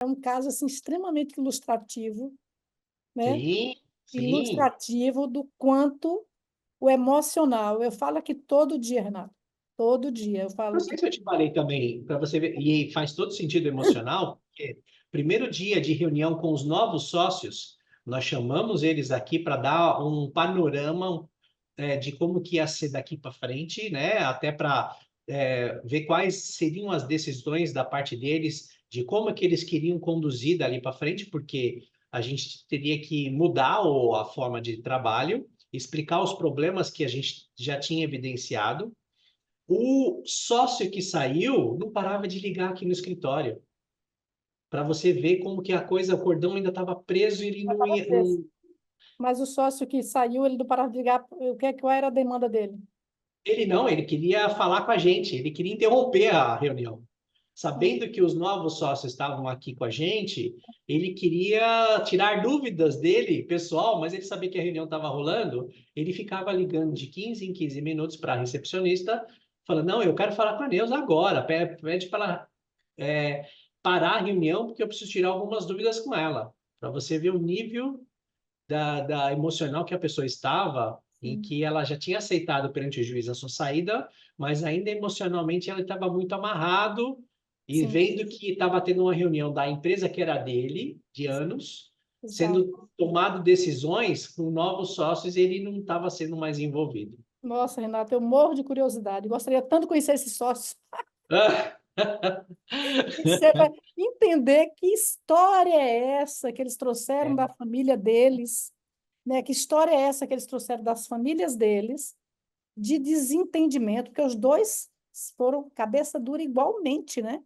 É um caso assim, extremamente ilustrativo, né? Sim, sim. Ilustrativo do quanto o emocional. Eu falo aqui todo dia, Renato. Todo dia. Eu Não falo sei que se eu te falei também, para você ver, e faz todo sentido emocional, porque primeiro dia de reunião com os novos sócios, nós chamamos eles aqui para dar um panorama de como que ia ser daqui para frente, né? Até para ver quais seriam as decisões da parte deles, de como que eles queriam conduzir dali para frente, porque a gente teria que mudar a forma de trabalho, explicar os problemas que a gente já tinha evidenciado. O sócio que saiu não parava de ligar aqui no escritório, para você ver como que a coisa, o cordão ainda estava preso e ele já não estava ia. preso. Mas o sócio que saiu, ele não parava de ligar. Qual era a demanda dele? Ele não, ele queria falar com a gente, ele queria interromper a reunião. Sabendo que os novos sócios estavam aqui com a gente, ele queria tirar dúvidas dele, pessoal, mas ele sabia que a reunião estava rolando, ele ficava ligando de 15 em 15 minutos para a recepcionista, falando, não, eu quero falar com a Neuza agora, pede para ela parar a reunião, porque eu preciso tirar algumas dúvidas com ela, para você ver o nível da emocional que a pessoa estava, em Sim, que ela já tinha aceitado perante o juiz a sua saída, mas ainda emocionalmente ela estava muito amarrado e sim, vendo que estava tendo uma reunião da empresa que era dele, de anos, exato. sendo tomado decisões com novos sócios e ele não estava sendo mais envolvido. Nossa, Renato, eu morro de curiosidade. Gostaria tanto de conhecer esses sócios. E você vai entender que história é essa que eles trouxeram da família deles, né? Que história é essa que eles trouxeram das famílias deles, de desentendimento, porque os dois foram cabeça dura igualmente, né?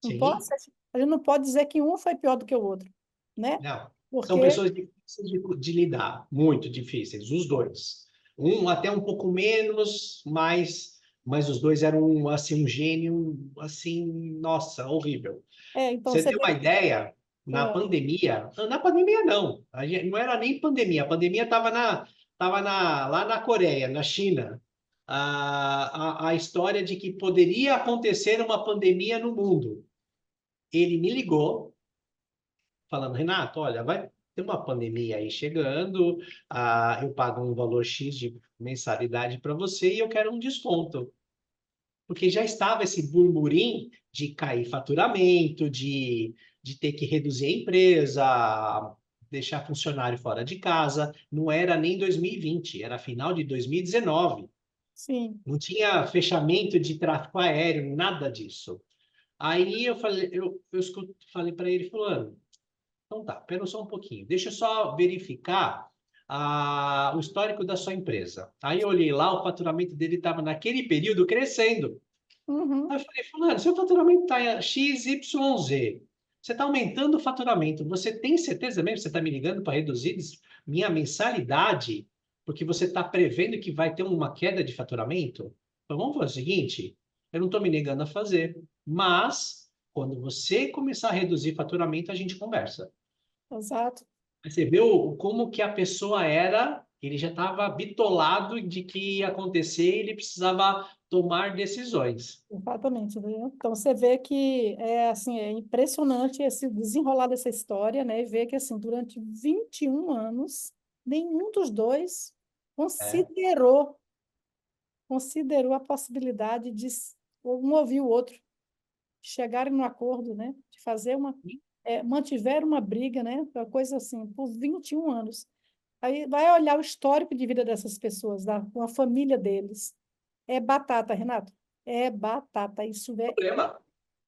Não pode, Sim, a gente não pode dizer que um foi pior do que o outro, né? não. São Porque, pessoas difíceis de lidar, muito difíceis, os dois. Um até um pouco menos, mas os dois eram assim um gênio, assim, nossa, horrível. então Você você tem vê uma que, ideia? ah, Na pandemia não, não era nem pandemia, a pandemia estava lá na Coreia, na China. A história de que poderia acontecer uma pandemia no mundo. Ele me ligou falando, Renato, olha, vai ter uma pandemia aí chegando, eu pago um valor X de mensalidade para você e eu quero um desconto. Porque já estava esse burburinho de cair faturamento, de ter que reduzir a empresa, deixar funcionário fora de casa. Não era nem 2020, era final de 2019. sim, Não tinha fechamento de tráfego aéreo, nada disso. Aí eu falei, falei para ele, fulano, então tá, pera só um pouquinho. Deixa eu só verificar o histórico da sua empresa. Aí eu olhei lá, o faturamento dele estava naquele período crescendo. uhum, Aí eu falei, fulano, seu faturamento está XYZ. Você está aumentando o faturamento. Você tem certeza mesmo que você está me ligando para reduzir minha mensalidade? Porque você está prevendo que vai ter uma queda de faturamento? Então vamos fazer o seguinte: eu não estou me negando a fazer, mas quando você começar a reduzir faturamento, a gente conversa. exato. Você vê como que a pessoa era, ele já estava bitolado de que ia acontecer e ele precisava tomar decisões. Exatamente, né? Então você vê que é assim, é impressionante esse desenrolar dessa história, né? E ver que assim, durante 21 anos, nenhum dos dois É. considerou a possibilidade de um ouvir o outro, chegarem no acordo, né? De fazer mantiver uma briga, né? Uma coisa assim, por 21 anos. Aí vai olhar o histórico de vida dessas pessoas, com a família deles. É batata, Renato. É batata. Problema.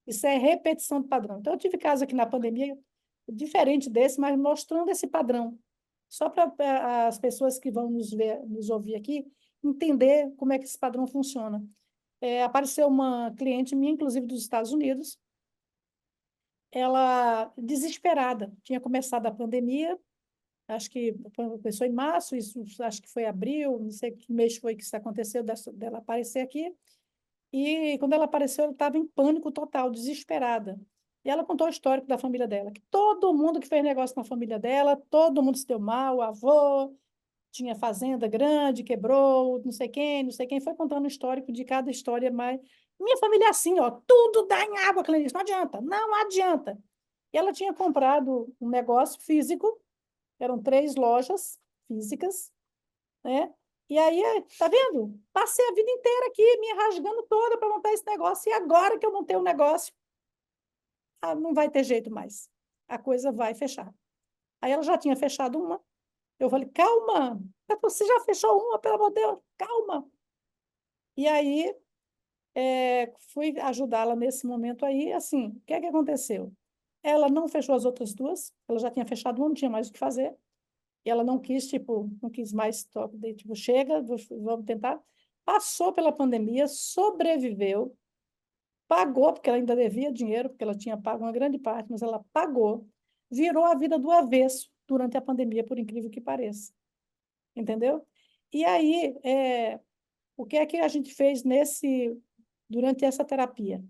Isso é repetição de padrão. Então, eu tive caso aqui na pandemia, diferente desse, mas mostrando esse padrão. Só para as pessoas que vão nos ver, nos ouvir aqui, entender como é que esse padrão funciona. Apareceu uma cliente minha, inclusive dos Estados Unidos, ela desesperada. Tinha começado a pandemia, acho que começou em março, isso acho que foi abril, não sei que mês foi que isso aconteceu, dela aparecer aqui. E quando ela apareceu, ela estava em pânico total, desesperada. E ela contou o histórico da família dela, que todo mundo que fez negócio na família dela, todo mundo se deu mal, o avô tinha fazenda grande, quebrou, não sei quem, foi contando o histórico de cada história, mas minha família é assim, ó, tudo dá em água, Clarice, não adianta, não adianta. E ela tinha comprado um negócio físico, eram 3 lojas físicas, né? E aí, tá vendo? Passei a vida inteira aqui, me rasgando toda para montar esse negócio, e agora que eu montei o negócio, não vai ter jeito mais. A coisa vai fechar. Aí ela já tinha fechado uma. Eu falei, calma, você já fechou uma, pelo amor de Deus, calma. E aí, fui ajudá-la nesse momento aí, assim, o que é que aconteceu? Ela não fechou as outras duas, ela já tinha fechado uma, não tinha mais o que fazer, e ela não quis, tipo, não quis mais, tipo, chega, vamos tentar. Passou pela pandemia, sobreviveu, pagou, porque ela ainda devia dinheiro, porque ela tinha pago uma grande parte, mas ela pagou, virou a vida do avesso durante a pandemia, por incrível que pareça, entendeu? E aí, o que é que a gente fez durante essa terapia,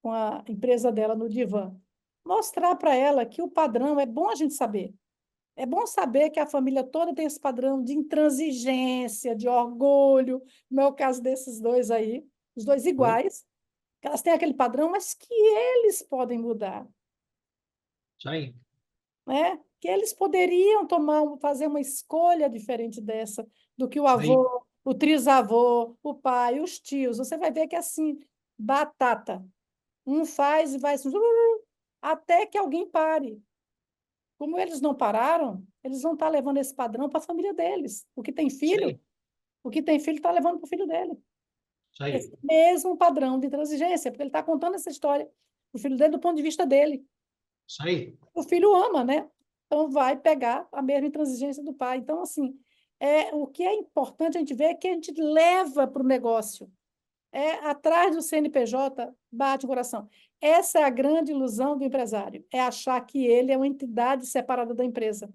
com a empresa dela no divã? Mostrar para ela que o padrão é bom a gente saber. É bom saber que a família toda tem esse padrão de intransigência, de orgulho, no meu caso desses dois aí, os dois Oi? iguais, que elas têm aquele padrão, mas que eles podem mudar, Isso aí. né? Que eles poderiam fazer uma escolha diferente dessa, do que o Isso aí. avô, o trisavô, o pai, os tios. Você vai ver que é assim, batata. Um faz e vai assim, até que alguém pare. Como eles não pararam, eles vão estar levando esse padrão para a família deles. Isso aí. O que tem filho está levando para o filho dele. Isso Esse aí. mesmo padrão de transigência, porque ele está contando essa história para o filho dele do ponto de vista dele. Isso aí. O filho ama, né? Então vai pegar a mesma intransigência do pai. Então, assim, o que é importante a gente ver é que a gente leva para o negócio. Atrás do CNPJ, bate o coração. Essa é a grande ilusão do empresário, é achar que ele é uma entidade separada da empresa.